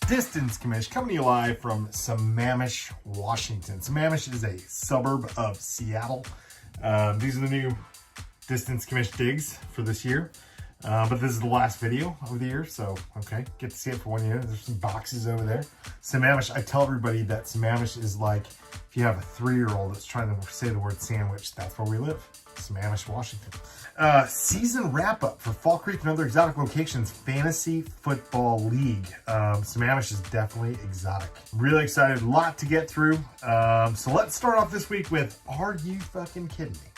Distance Commish coming to you live from Sammamish, Washington. Sammamish is a suburb of Seattle. These are the new Distance Commish digs for this year. But this is the last video of the year, so okay, get to see it for 1 year. There's some boxes over there. Sammamish, I tell everybody that Sammamish is like if you have a 3-year-old that's trying to say the word sandwich, that's where we live. Sammamish, Washington. Season wrap-up for Fall Creek and other exotic locations Fantasy Football League. Sammamish is definitely exotic. Really excited, a lot to get through. So let's start off this week with, are you fucking kidding me?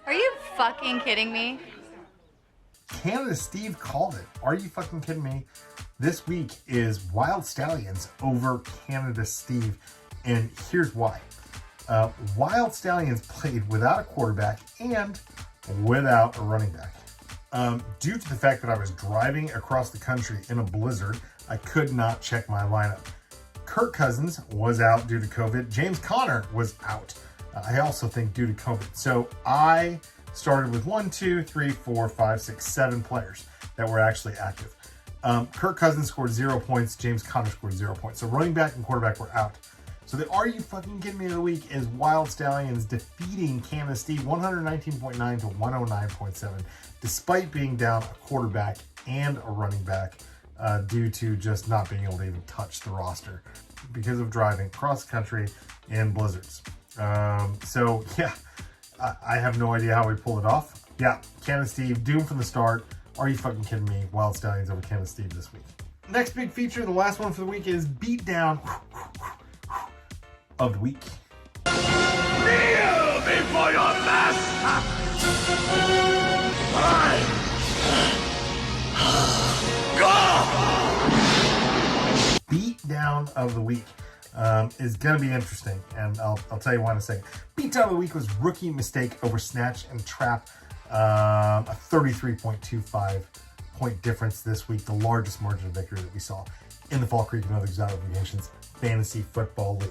Are you fucking kidding me? Canada Steve called it. Are you fucking kidding me? This week is Wild Stallions over Canada Steve, and here's why. Wild Stallions played without a quarterback and without a running back. Due to the fact that I was driving across the country in a blizzard, I could not check my lineup. Kirk Cousins was out due to COVID. James Conner was out. I also think due to COVID. So I started with 1, 2, 3, 4, 5, 6, 7 players that were actually active. Kirk Cousins scored 0 points. James Conner scored 0 points. So running back and quarterback were out. So the Are You Fucking Kidding Me of the week is Wild Stallions defeating Canada Steve 119.9 to 109.7, despite being down a quarterback and a running back due to just not being able to even touch the roster because of driving across the country in blizzards. So yeah, I have no idea how we pulled it off. Yeah, Canada Steve, doomed from the start. Are you fucking kidding me? Wild Stallions over Canada Steve this week. Next big feature, the last one for the week, is Beatdown of the week. Kneel before your master! Beatdown of the week is going to be interesting, and I'll tell you why in a second. Beatdown of the week was Rookie Mistake over Snatch and Trap, a 33.25 point difference this week, the largest margin of victory that we saw in the Fall Creek and other exotic locations Fantasy Football League.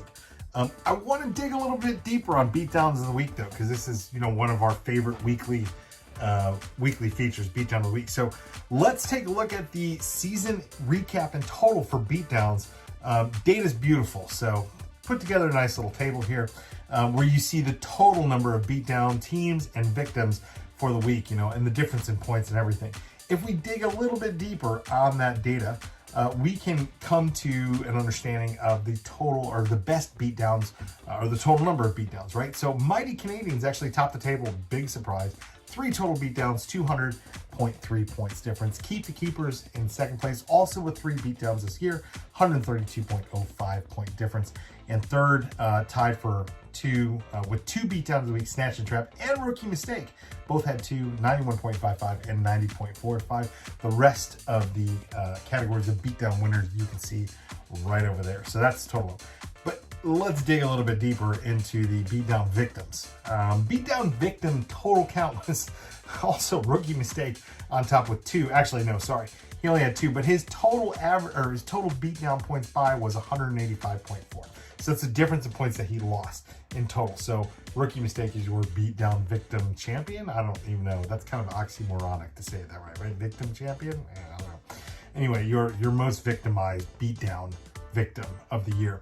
I want to dig a little bit deeper on Beatdowns of the week, though, because this is, one of our favorite weekly features, Beatdown of the week. So let's take a look at the season recap and total for Beatdowns. Data's beautiful, so put together a nice little table here where you see the total number of beatdown teams and victims for the week, and the difference in points and everything. If we dig a little bit deeper on that data, we can come to an understanding of the total or the best beatdowns or the total number of beatdowns, right? So Mighty Canadians actually topped the table, big surprise. 3 total beatdowns, 200.3 points difference. Keep the Keepers in second place, also with 3 beatdowns this year, 132.05 point difference. And third, tied for 2 with 2 beatdowns of the week, Snatch and Trap and Rookie Mistake. Both had 2, 91.55 and 90.45. The rest of the categories of beatdown winners you can see right over there. So that's the total. But let's dig a little bit deeper into the beatdown victims. Beatdown victim total count was also Rookie Mistake on top with 2. Actually, no, sorry. He only had 2, but his total average or his total beatdown points by was 185.4. So that's the difference in points that he lost in total. So Rookie Mistake is your beatdown victim champion. I don't even know. That's kind of oxymoronic to say that right? Victim champion? I don't know. Anyway, your most victimized beatdown victim of the year.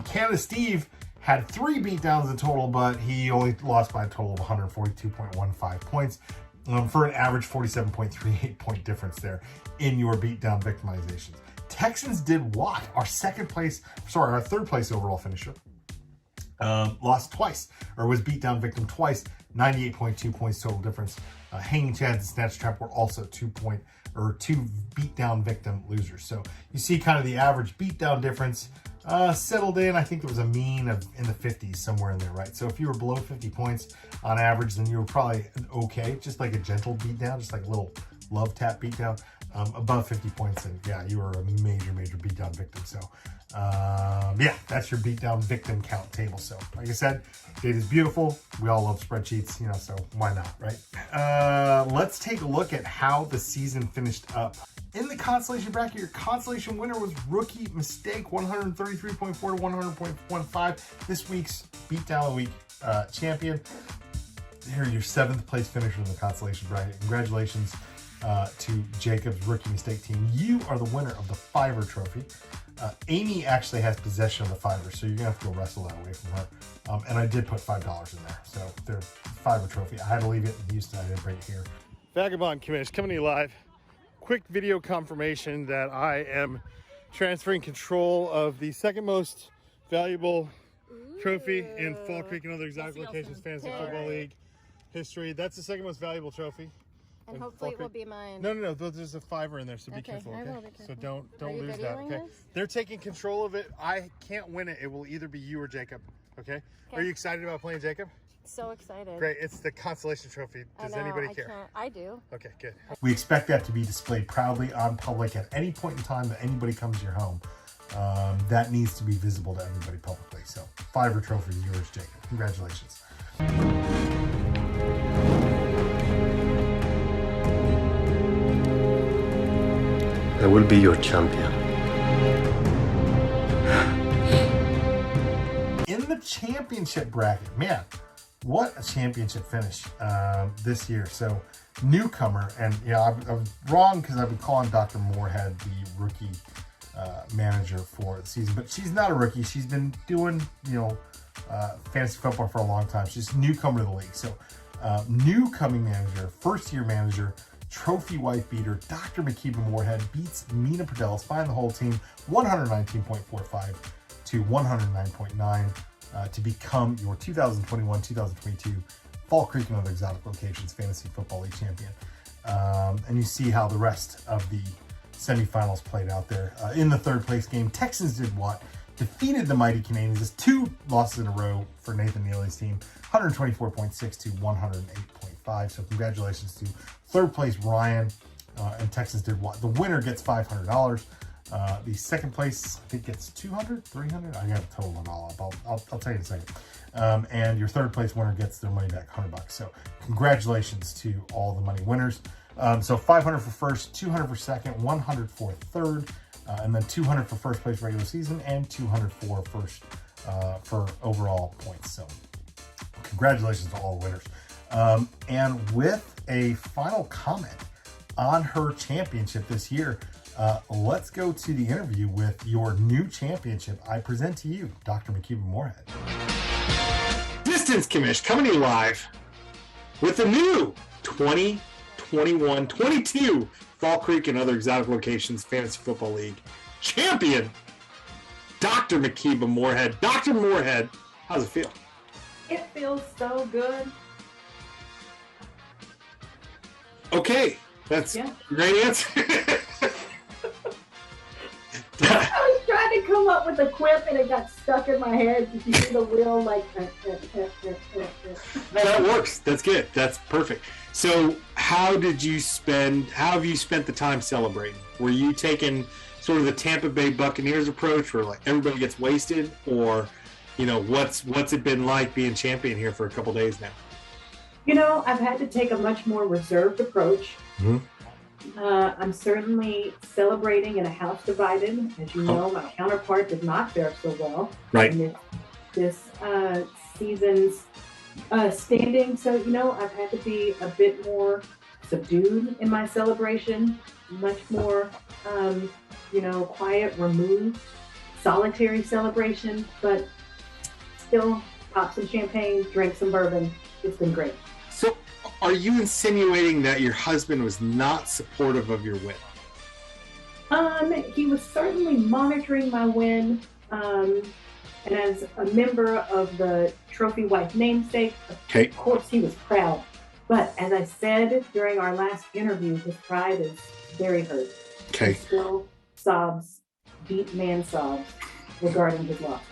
Canada Steve had 3 beatdowns in total, but he only lost by a total of 142.15 points for an average 47.38 point difference there in your beatdown victimizations. Texans did what? Our third place overall finisher lost twice, or was beatdown victim twice, 98.2 points total difference. Hanging Chads and Snatch Trap were also 2 beatdown victim losers. So you see kind of the average beatdown difference settled in. I think there was a mean of in the 50s, somewhere in there, right? So if you were below 50 points on average, then you were probably okay, just like a gentle beatdown, just like a little love tap beatdown. Above 50 points, and yeah, you were a major beatdown victim. So yeah, that's your beatdown victim count table. So like I said, data's beautiful. We all love spreadsheets, so why not, right? Let's take a look at how the season finished up. In the consolation bracket, your consolation winner was Rookie Mistake, 133.4 to 100.15. This week's Beatdown of the Week champion. Here, your 7th place finisher in the consolation bracket. Congratulations to Jacob's rookie mistake team. You are the winner of the Fiverr trophy. Amy actually has possession of the Fiverr, so you're gonna have to go wrestle that away from her. And I did put $5 in there, so there's Fiverr trophy. I had to leave it in Houston. I didn't bring it here. Vagabond Commish coming to you live. Quick video confirmation that I am transferring control of the second most valuable trophy in Fall Creek and other exotic locations fantasy football league history. That's the second most valuable trophy. And hopefully it will be mine. No. There's a Fiverr in there, so be careful. Okay? I will be careful. So don't lose that. Okay. This? They're taking control of it. I can't win it. It will either be you or Jacob. Okay. Are you excited about playing Jacob? So excited. Great. It's the consolation trophy. Does anybody care? I do. Okay, good. We expect that to be displayed proudly on public at any point in time that anybody comes to your home. That needs to be visible to everybody publicly. So, Fiverr trophy is yours, Jacob. Congratulations. I will be your champion. In the championship bracket, man, what a championship finish this year. So, newcomer, and I was wrong because I've been calling Dr. Moorhead the rookie manager for the season, but she's not a rookie. She's been doing, fantasy football for a long time. She's a newcomer to the league. So, newcoming manager, first year manager, trophy wife beater, Dr. MIKIBA Moorhead beats Mina Pradelis, find the whole team 119.45 to 109.9 to become your 2021-2022 Fall Creek and other exotic locations fantasy football league champion. And you see how the rest of the semifinals played out there. In the third place game, Texans did what? Defeated the mighty Canadians. It's 2 losses in a row for Nathan Neely's team, 124.6 to 108.5. So congratulations to third place Ryan, and Texans did what? The winner gets $500. The second place, I think, gets 200, 300. I got to total it all up. I'll tell you in a second. And your third place winner gets their money back, $100. So congratulations to all the money winners. So 500 for first, 200 for second, 100 for third, and then 200 for first place regular season, and 200 for first for overall points. So congratulations to all the winners. And with a final comment on her championship this year, let's go to the interview with your new championship. I present to you, Dr. MIKIBA Moorhead. Distance Commish coming to you live with the new 2021-22 Fall Creek and other exotic locations fantasy football league champion, Dr. MIKIBA Moorhead. Dr. Moorhead, how's it feel? It feels so good. Okay, that's a great answer. I was trying to come up with a quip and it got stuck in my head. Did you see the wheel like? No, that works. That's good. That's perfect. So, how have you spent the time celebrating? Were you taking sort of the Tampa Bay Buccaneers approach, where like everybody gets wasted, or what's it been like being champion here for a couple days now? I've had to take a much more reserved approach. Mm-hmm. I'm certainly celebrating in a house divided. As you know, my counterpart did not fare so well in this season's standing. So, I've had to be a bit more subdued in my celebration, much more, quiet, removed, solitary celebration, but still pop some champagne, drink some bourbon. It's been great. So, are you insinuating that your husband was not supportive of your win? He was certainly monitoring my win. And as a member of the trophy wife namesake, of course he was proud. But as I said during our last interview, his pride is very hurt. He still sobs, deep man sobs, regarding his loss.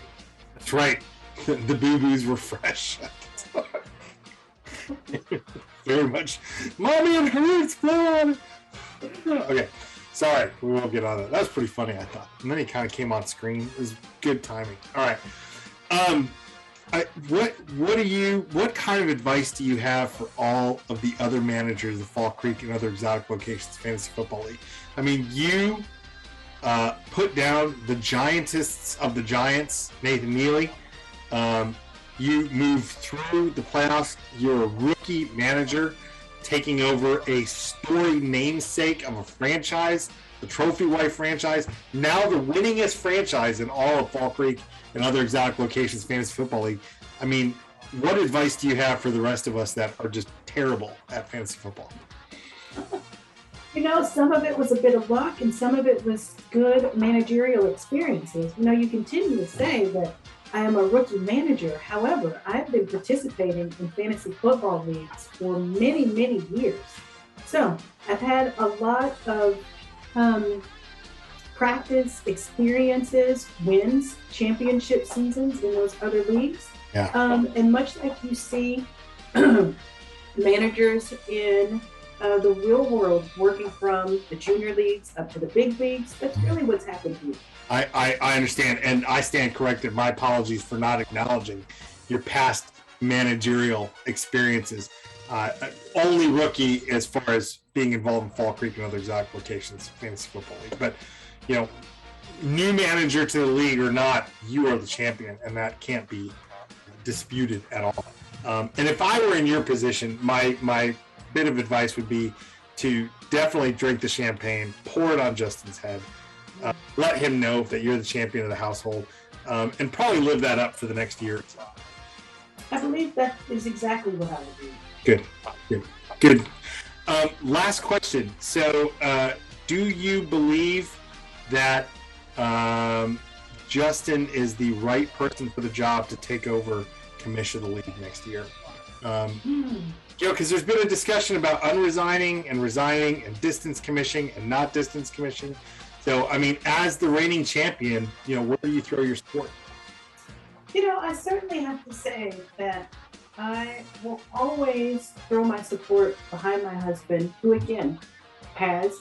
That's right. The boo-boos were fresh at the time. Very much. Mommy and Harut's blood. Okay. Sorry, we won't get on that. That was pretty funny, I thought. And then he kind of came on screen. It was good timing. All right. What kind of advice do you have for all of the other managers of the Fall Creek and other exotic locations fantasy football league? I mean, you put down the giantest of the giants, Nathan Neely. You moved through the playoffs. You're a rookie manager taking over a storied namesake of a franchise, the Trophy Wife franchise, now the winningest franchise in all of Fall Creek and other exotic locations fantasy football league. I mean, what advice do you have for the rest of us that are just terrible at fantasy football? You know, some of it was a bit of luck and some of it was good managerial experiences. You know, you continue to say that I am a rookie manager. However, I've been participating in fantasy football leagues for many, many years. So I've had a lot of practice, experiences, wins, championship seasons in those other leagues. Yeah. And much like you see managers in the real world working from the junior leagues up to the big leagues, that's really what's happened to you. I understand, and I stand corrected. My apologies for not acknowledging your past managerial experiences. Only rookie as far as being involved in Fall Creek and other exotic locations fantasy football league. But, you know, new manager to the league or not, you are the champion, and that can't be disputed at all. And if I were in your position, my bit of advice would be to definitely drink the champagne, pour it on Justin's head, let him know that you're the champion of the household, and probably live that up for the next year. I believe that is exactly what I would do. Good. Last question. So, do you believe that Justin is the right person for the job to take over Commish of the league next year? You know, because there's been a discussion about unresigning and resigning and distance commissioning and not distance commissioning. So, I mean, as the reigning champion, you know, where do you throw your support? You know, I certainly have to say that I will always throw my support behind my husband, who again has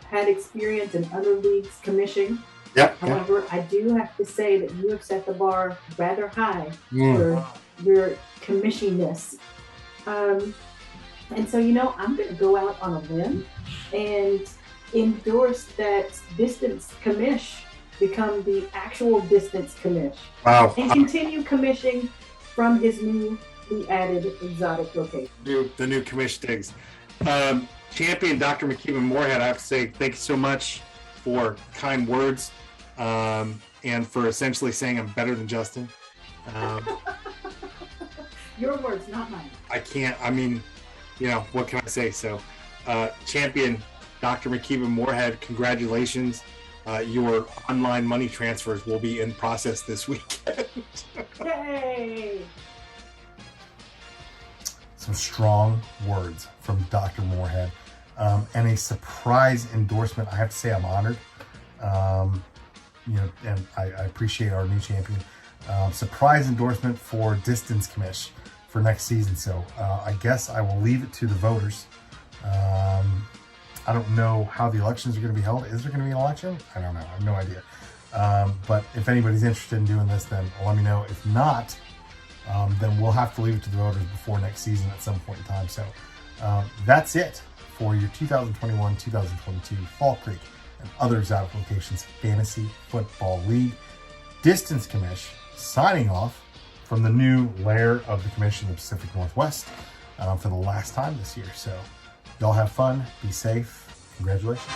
had experience in other leagues commissioning. Yep. However, I do have to say that you have set the bar rather high for your commissiness. And so, you know, I'm going to go out on a limb and endorse that distance commish become the actual distance commish. Wow. And continue commissioning from his newly added exotic location. The new commish digs. Champion Dr. MIKIBA Moorhead, I have to say thank you so much for kind words and for essentially saying I'm better than Justin. Your words, not mine. I mean, you know, what can I say? So, champion Dr. MIKIBA Moorhead, congratulations. Your online money transfers will be in process this weekend. Yay! Some strong words from Dr. Moorhead. And a surprise endorsement. I have to say I'm honored. You know, and I appreciate our new champion. Surprise endorsement for Distance Commish for next season. So I guess I will leave it to the voters. I don't know how the elections are going to be held. Is there going to be an election? I don't know. I have no idea. But if anybody's interested in doing this, then let me know. If not, then we'll have to leave it to the voters before next season at some point in time. So that's it for your 2021-2022 Fall Creek and other exotic locations fantasy football league. Distance Commish signing off from the new lair of the Commission of the Pacific Northwest for the last time this year. So y'all have fun, be safe, congratulations.